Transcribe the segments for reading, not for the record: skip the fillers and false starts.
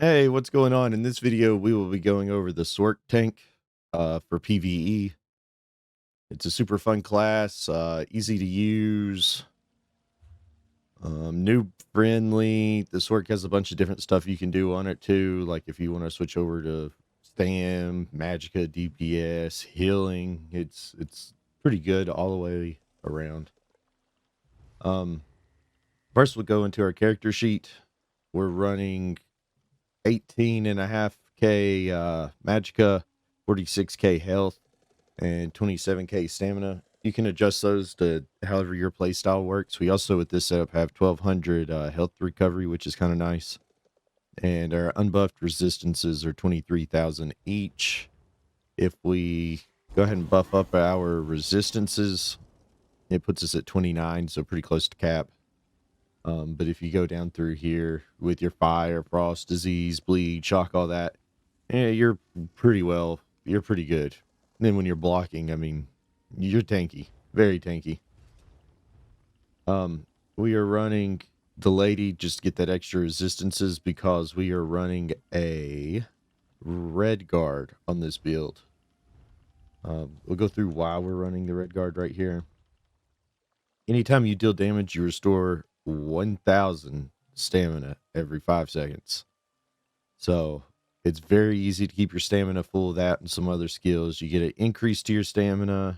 Hey, what's going on? In this video, we will be going over the Sorc tank for PVE. It's a super fun class, easy to use, noob friendly. The Sorc has a bunch of different stuff you can do on it too, like if you want to switch over to Stam, Magicka, DPS, healing. It's pretty good all the way around. Um, First, we'll go into our character sheet. We're running 18.5k Magicka, 46k health, and 27k stamina. You can adjust those to however your playstyle works. We also, with this setup, have 1200 health recovery, which is kind of nice. And our unbuffed resistances are 23,000 each. If we go ahead and buff up our resistances, it puts us at 29, so pretty close to cap. But if you go down through here with your fire, frost, disease, bleed, shock, all that, you're pretty good. And then when you're blocking, I mean, you're tanky, very tanky. We are running the lady just to get that extra resistances because we are running a red guard on this build. We'll go through why we're running the red guard right here. Anytime you deal damage, you restore 1,000 stamina every 5 seconds. So it's very easy to keep your stamina full of that and some other skills. You get an increase to your stamina,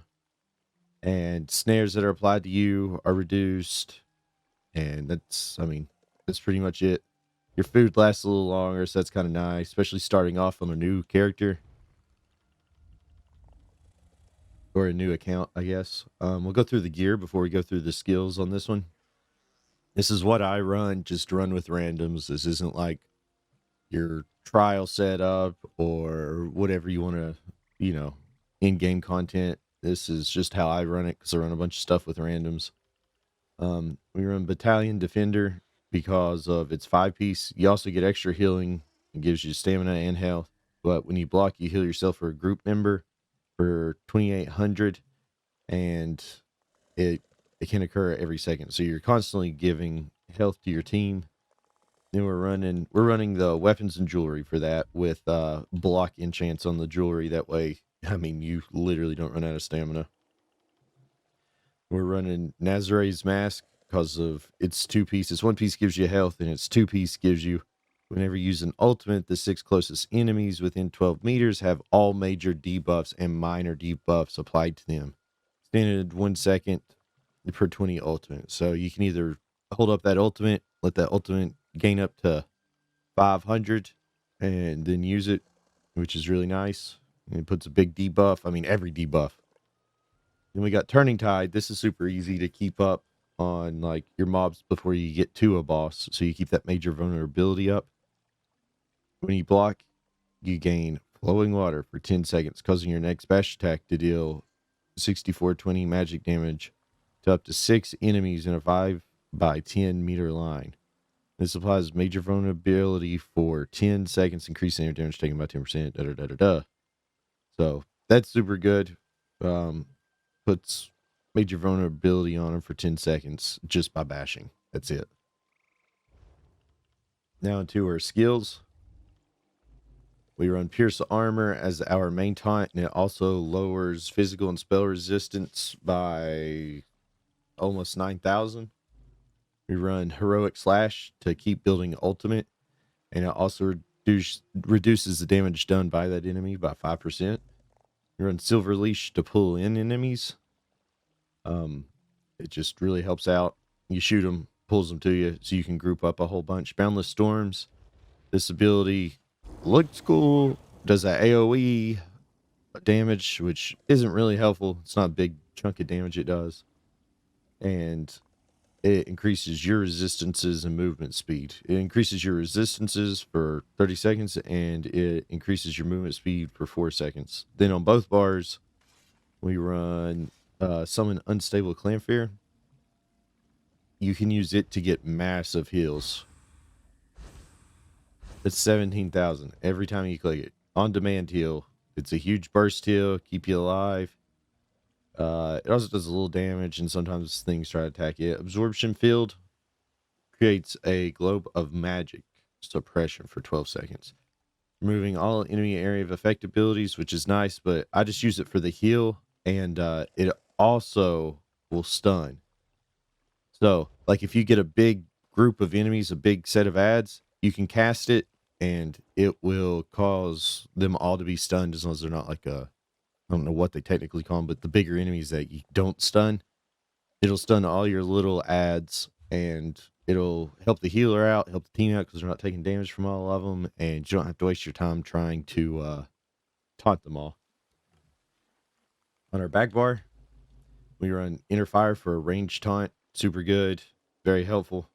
and snares that are applied to you are reduced. And that's pretty much it. Your food lasts a little longer, so that's kind of nice, especially starting off on a new character. Or a new account, I guess. We'll go through the gear before we go through the skills on this one. This is what I run, just run with randoms. This isn't like your trial setup or whatever you want to, in-game content. This is just how I run it because I run a bunch of stuff with randoms. We run Battalion Defender because of its 5-piece. You also get extra healing. It gives you stamina and health. But when you block, you heal yourself for a group member for 2,800, and it can occur every second. So you're constantly giving health to your team. Then we're running the weapons and jewelry for that with block enchants on the jewelry. That way, I mean, you literally don't run out of stamina. We're running Nazare's Mask because of its 2 pieces. 1 piece gives you health, and its 2 piece gives you, whenever you use an ultimate, the 6 closest enemies within 12 meters have all major debuffs and minor debuffs applied to them. Standard 1 second per 20 ultimate. So you can either hold up that ultimate, let that ultimate gain up to 500, and then use it, which is really nice. And it puts a big debuff. I mean, every debuff. Then we got Turning Tide. This is super easy to keep up on, like, your mobs before you get to a boss. So you keep that major vulnerability up. When you block, you gain Flowing Water for 10 seconds, causing your next bash attack to deal 6420 magic damage to up to 6 enemies in a 5 by 10 meter line. This applies major vulnerability for 10 seconds, increasing their damage taken by 10%. Da, da, da, da, da. So that's super good. Puts major vulnerability on them for 10 seconds just by bashing. That's it. Now into our skills. We run Pierce Armor as our main taunt, and it also lowers physical and spell resistance by almost 9,000. We run Heroic Slash to keep building ultimate, and it also reduces the damage done by that enemy by 5%. We run Silver Leash to pull in enemies. It just really helps out. You shoot them, pulls them to you, so you can group up a whole bunch. Boundless Storms. This ability looks cool. Does that AoE damage, which isn't really helpful. It's not a big chunk of damage it does. And it increases your resistances and movement speed. It increases your resistances for 30 seconds, and it increases your movement speed for 4 seconds. Then on both bars, we run Summon Unstable Clanfear. You can use it to get massive heals. It's 17,000 every time you click it. On-demand heal. It's a huge burst heal, keep you alive. It also does a little damage, and sometimes things try to attack it. Absorption Field creates a globe of magic. suppression for 12 seconds. Removing all enemy area of effect abilities, which is nice, but I just use it for the heal, and it also will stun. So, like if you get a big group of enemies, a big set of ads, you can cast it, and it will cause them all to be stunned as long as they're not like I don't know what they technically call them, but the bigger enemies that you don't stun, it'll stun all your little ads, and it'll help the healer out, help the team out because they're not taking damage from all of them, and you don't have to waste your time trying to taunt them all. On our back bar, we run Inner Fire for a ranged taunt. Super good, very helpful.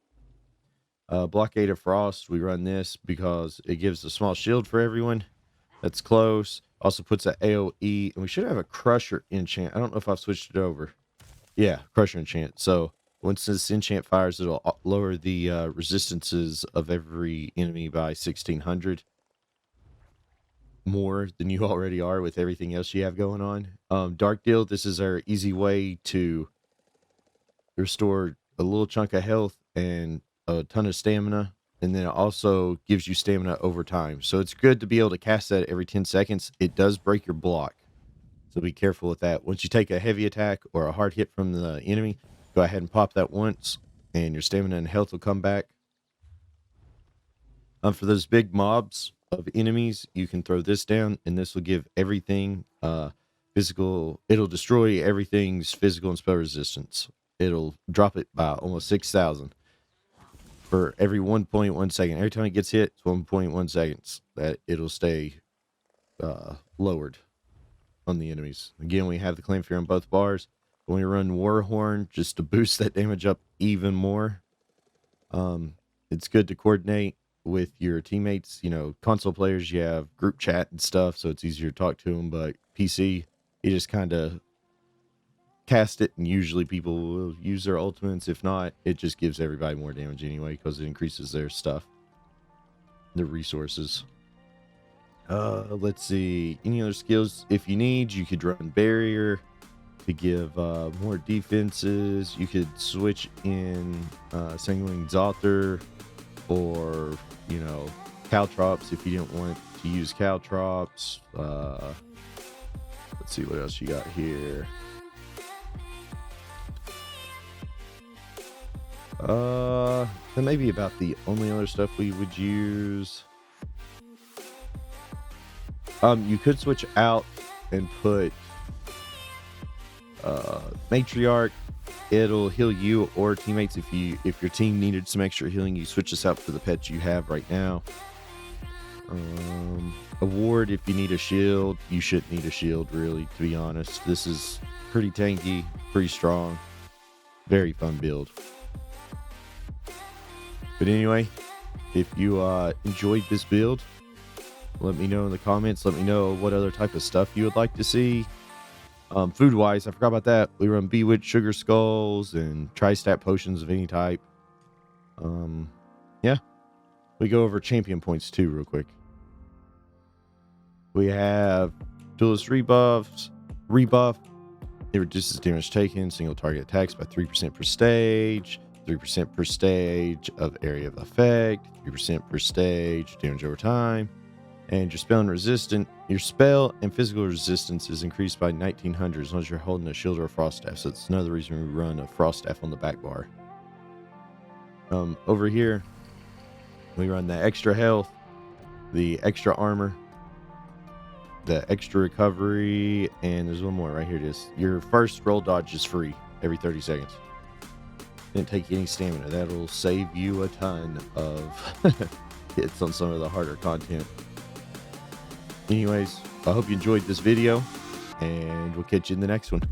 Blockade of Frost, we run this because it gives a small shield for everyone that's close. Also puts an AoE, and we should have a Crusher enchant. I don't know if I've switched it over. Yeah, Crusher enchant. So once this enchant fires, it'll lower the resistances of every enemy by 1600. More than you already are with everything else you have going on. Dark Deal, this is our easy way to restore a little chunk of health and a ton of stamina, and then it also gives you stamina over time. So it's good to be able to cast that every 10 seconds. It does break your block, so be careful with that. Once you take a heavy attack or a hard hit from the enemy, go ahead and pop that once, and your stamina and health will come back. For those big mobs of enemies, you can throw this down, and this will give everything physical. It'll destroy everything's physical and spell resistance. It'll drop it by almost 6,000 for every 1.1 second. Every time it gets hit, it's 1.1 seconds that it'll stay lowered on the enemies. Again, we have the Clan Fear on both bars. When we run Warhorn, just to boost that damage up even more. It's good to coordinate with your teammates. You know, console players, you have group chat and stuff, so it's easier to talk to them. But PC, you just kind of cast it, and usually people will use their ultimates. If not, it just gives everybody more damage anyway because it increases their stuff, their resources. Let's see, any other skills if you need. You could run Barrier to give more defenses. You could switch in Sanguine Zother, or you know, Caltrops if you didn't want to use Caltrops. Let's see what else you got here. That may be about the only other stuff we would use. You could switch out and put Matriarch. It'll heal you or teammates if your team needed some extra healing. You switch this out for the pets you have right now. A ward if you need a shield. You shouldn't need a shield, really, to be honest. This is pretty tanky, pretty strong, very fun build. But anyway, if you enjoyed this build, let me know in the comments. Let me know what other type of stuff you would like to see. Food wise, I forgot about that. We run Bewitch Sugar Skulls and Tri-Stat potions of any type. Yeah, we go over champion points too real quick. We have Duelist rebuff. It reduces damage taken, single target attacks by 3% per stage, 3% per stage of area of effect, 3% per stage damage over time. And your spell and physical resistance is increased by 1900 as long as you're holding a shield or a frost staff. So that's another reason we run a frost staff on the back bar. Over here, we run the extra health, the extra armor, the extra recovery, and there's one more right here. It is. Your first roll dodge is free every 30 seconds. Didn't take any stamina. That'll save you a ton of hits on some of the harder content. Anyways, I hope you enjoyed this video, and we'll catch you in the next one.